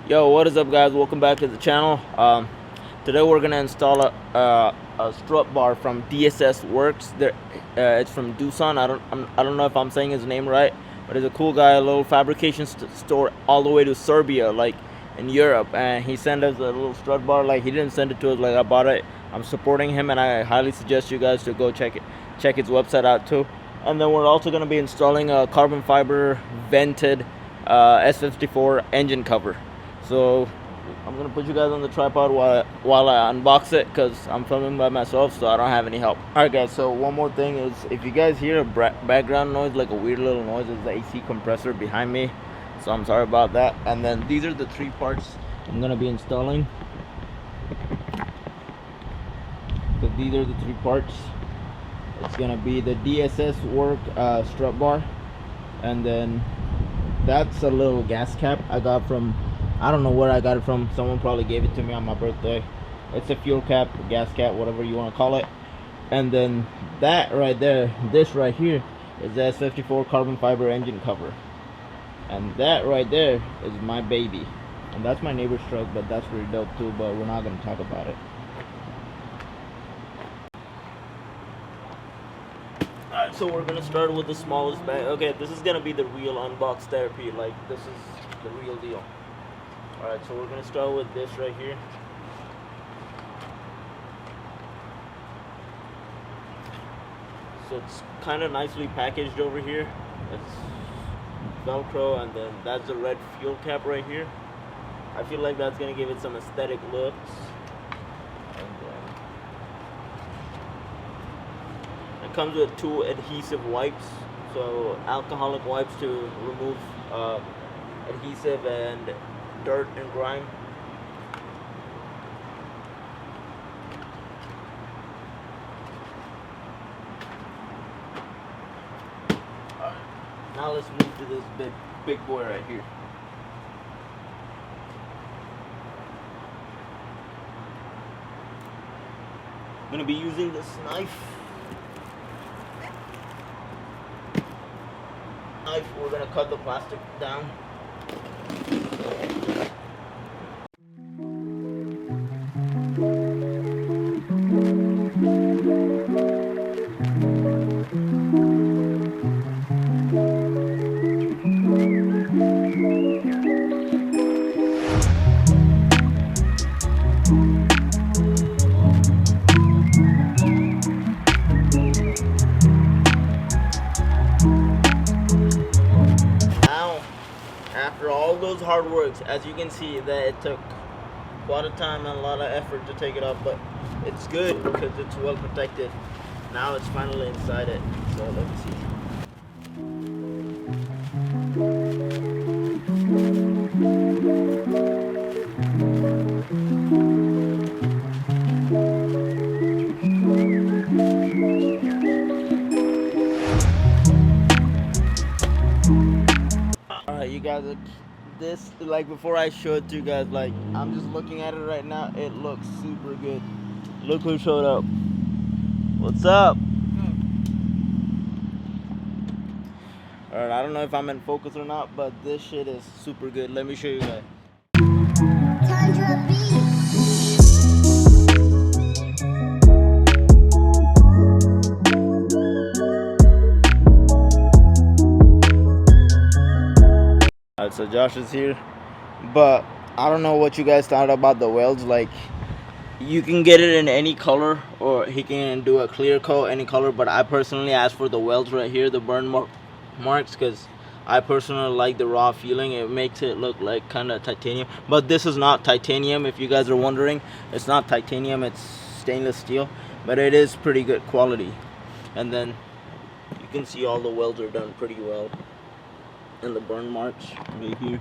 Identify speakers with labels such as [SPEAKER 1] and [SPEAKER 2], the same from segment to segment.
[SPEAKER 1] Yo, what is up, guys? Welcome back to the channel. Today we're gonna install a strut bar from DS Works. It's from Doosan. I don't know if I'm saying his name right, but he's a cool guy. A little fabrication store all the way to Serbia, like in Europe, and he sent us a little strut bar. Like, he didn't send it to us. Like, I bought it. I'm supporting him, and I highly suggest you guys to go check his website out too. And then we're also gonna be installing a carbon fiber vented S54 engine cover. So I'm gonna put you guys on the tripod while I unbox it, because I'm filming by myself, so I don't have any help. Alright guys, so one more thing is, if you guys hear a background noise, like a weird little noise, it's the AC compressor behind me, so I'm sorry about that. And then these are the three parts I'm gonna be installing. So these are the three parts. It's gonna be the DSS Works strut bar, and then that's a little gas cap I got from, I don't know where I got it from. Someone probably gave it to me on my birthday. It's a fuel cap, gas cap, whatever you want to call it. And then that right there, this right here, is the S54 carbon fiber engine cover. And that right there is my baby. And that's my neighbor's truck, but that's pretty dope too, but we're not going to talk about it. Alright, so we're going to start with the smallest bag. Okay, this is going to be the real unbox therapy. Like, this is the real deal. Alright, so we're going to start with this right here. So it's kind of nicely packaged over here. It's Velcro, and then that's the red fuel cap right here. I feel like that's going to give it some aesthetic looks. And then it comes with 2 adhesive wipes. So alcoholic wipes to remove adhesive and dirt and grime. Alright, now let's move to this big boy right here. I'm gonna be using this knife. We're gonna cut the plastic down. After all those hard works, as you can see, that it took a lot of time and a lot of effort to take it off, but it's good because it's well protected. Now it's finally inside it, so let me see. Alright, you guys, this, like, before I show it to you guys, like, I'm just looking at it right now. It looks super good. Look who showed up. What's up? Alright, I don't know if I'm in focus or not, but this shit is super good. Let me show you guys. Alright, so Josh is here, but I don't know what you guys thought about the welds. Like, you can get it in any color, or he can do a clear coat, any color, but I personally asked for the welds right here, the burn marks, because I personally like the raw feeling. It makes it look like kind of titanium, but this is not titanium. If you guys are wondering, it's not titanium, it's stainless steel, but it is pretty good quality. And then you can see all the welds are done pretty well, and the burn marks right here.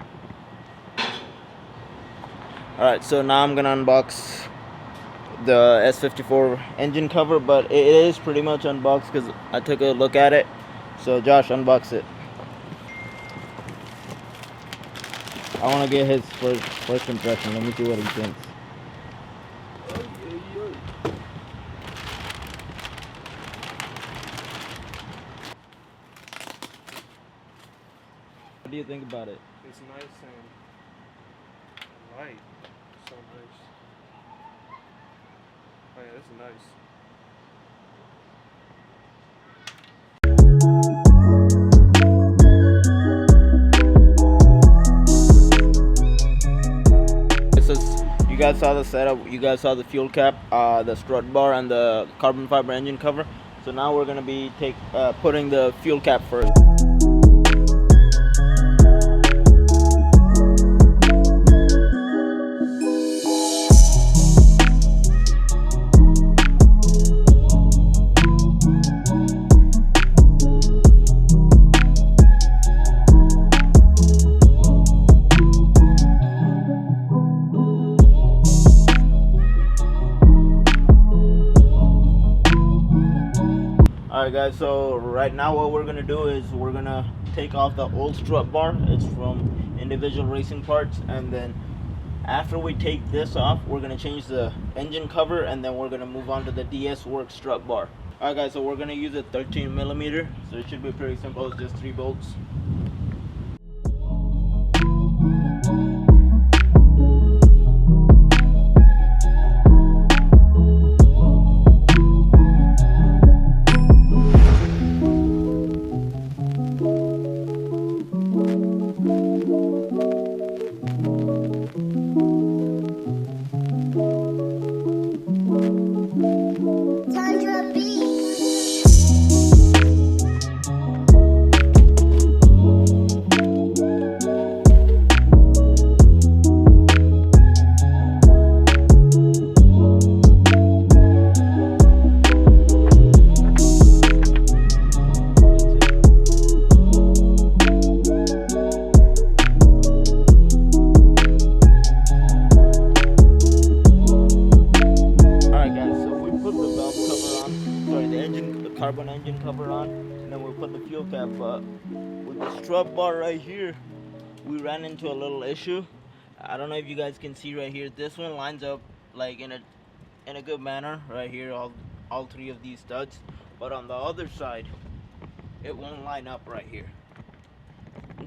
[SPEAKER 1] Alright, so now I'm gonna unbox the S54 engine cover, but it is pretty much unboxed because I took a look at it. So Josh, unbox it. I want to get his first impression. Let me see what he thinks. What do you think about it?
[SPEAKER 2] It's nice and white. So nice. Oh yeah, this is nice.
[SPEAKER 1] This is, you guys saw the setup, you guys saw the fuel cap, the strut bar, and the carbon fiber engine cover. So now we're gonna be putting the fuel cap first. Alright guys, so right now what we're gonna do is we're gonna take off the old strut bar. It's from Individual Racing Parts, and then after we take this off, we're gonna change the engine cover, and then we're gonna move on to the DS Works Strut Bar. Alright guys, so we're gonna use a 13mm, so it should be pretty simple. It's just 3 bolts. Carbon engine cover on, and then we'll put the fuel cap. But with the strut bar right here, we ran into a little issue. I don't know if you guys can see right here. This one lines up like in a good manner right here, all 3 of these studs. But on the other side, it won't line up right here.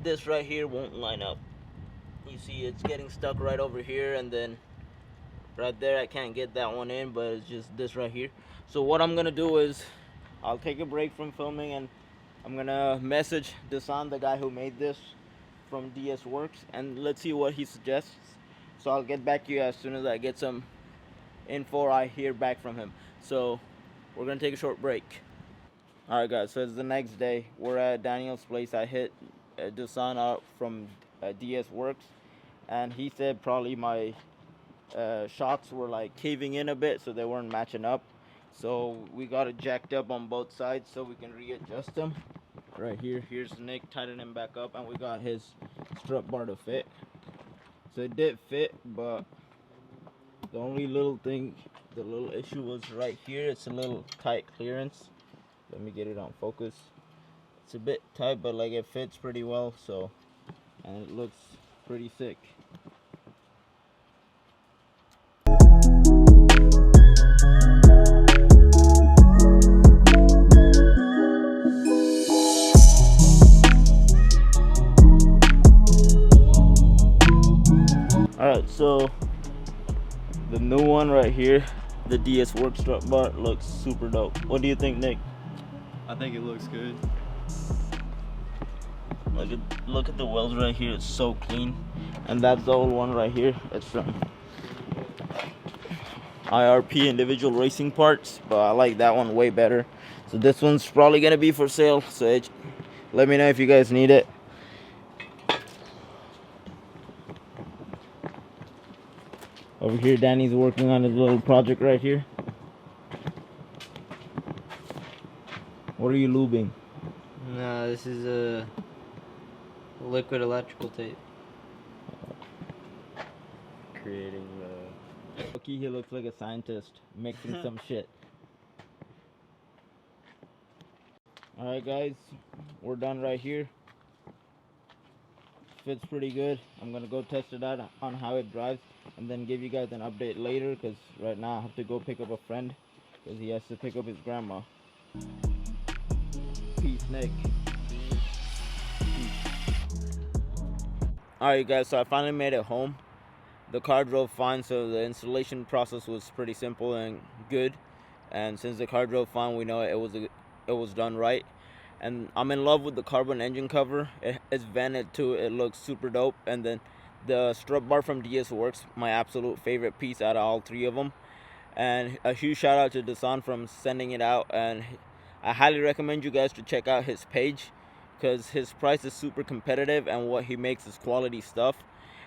[SPEAKER 1] This right here won't line up. You see, it's getting stuck right over here, and then right there I can't get that one in, but it's just this right here. So what I'm gonna do is I'll take a break from filming, and I'm gonna message Dusan, the guy who made this from DS Works, and let's see what he suggests. So I'll get back to you as soon as I get some info or I hear back from him. So we're gonna take a short break. Alright guys, so it's the next day. We're at Daniel's place. I hit Dusan out from DS Works, and he said probably my shocks were like caving in a bit, so they weren't matching up. So we got it jacked up on both sides so we can readjust them. Right here, here's Nick tightening him back up, and we got his strut bar to fit. So it did fit, but the only little thing, the little issue was right here. It's a little tight clearance. Let me get it on focus. It's a bit tight, but like it fits pretty well, so, and it looks pretty sick. Alright, so the new one right here, the DS Works Strut Bar, looks super dope. What do you think, Nick?
[SPEAKER 2] I think it looks good.
[SPEAKER 1] Look at the welds right here, it's so clean. And that's the old one right here. It's from IRP, Individual Racing Parts, but I like that one way better. So this one's probably gonna be for sale, so let me know if you guys need it. Over here, Danny's working on his little project right here. What are you lubing?
[SPEAKER 3] No, this is a liquid electrical tape.
[SPEAKER 2] Creating the...
[SPEAKER 1] Okay, he looks like a scientist mixing some shit. Alright guys, we're done right here. Fits pretty good. I'm gonna go test it out on how it drives, and then give you guys an update later, because right now I have to go pick up a friend because he has to pick up his grandma. Peace, Nick. Alright guys, so I finally made it home. The car drove fine, so the installation process was pretty simple and good. And since the car drove fine, we know it was done right. And I'm in love with the carbon engine cover. It's vented too. It looks super dope. And then the strut bar from DS Works, my absolute favorite piece out of all three of them. And a huge shout out to Dasan from sending it out. And I highly recommend you guys to check out his page, because his price is super competitive and what he makes is quality stuff.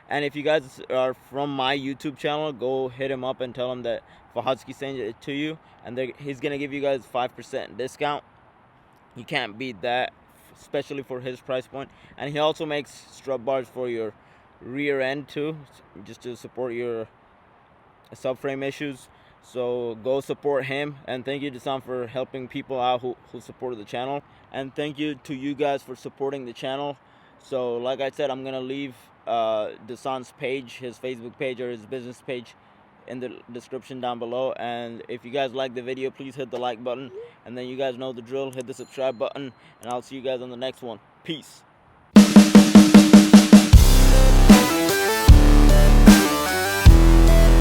[SPEAKER 1] And if you guys are from my YouTube channel, go hit him up and tell him that Fahadski sent it to you, and he's gonna give you guys 5% discount. You can't beat that, especially for his price point. And he also makes strut bars for your rear end too, just to support your subframe issues. So go support him, and thank you to Sam for helping people out who support the channel, and thank you to you guys for supporting the channel. So like I said, I'm gonna leave Dasan's page, his Facebook page or his business page, in the description down below. And if you guys like the video, please hit the like button, and then you guys know the drill, hit the subscribe button, and I'll see you guys on the next one. Peace.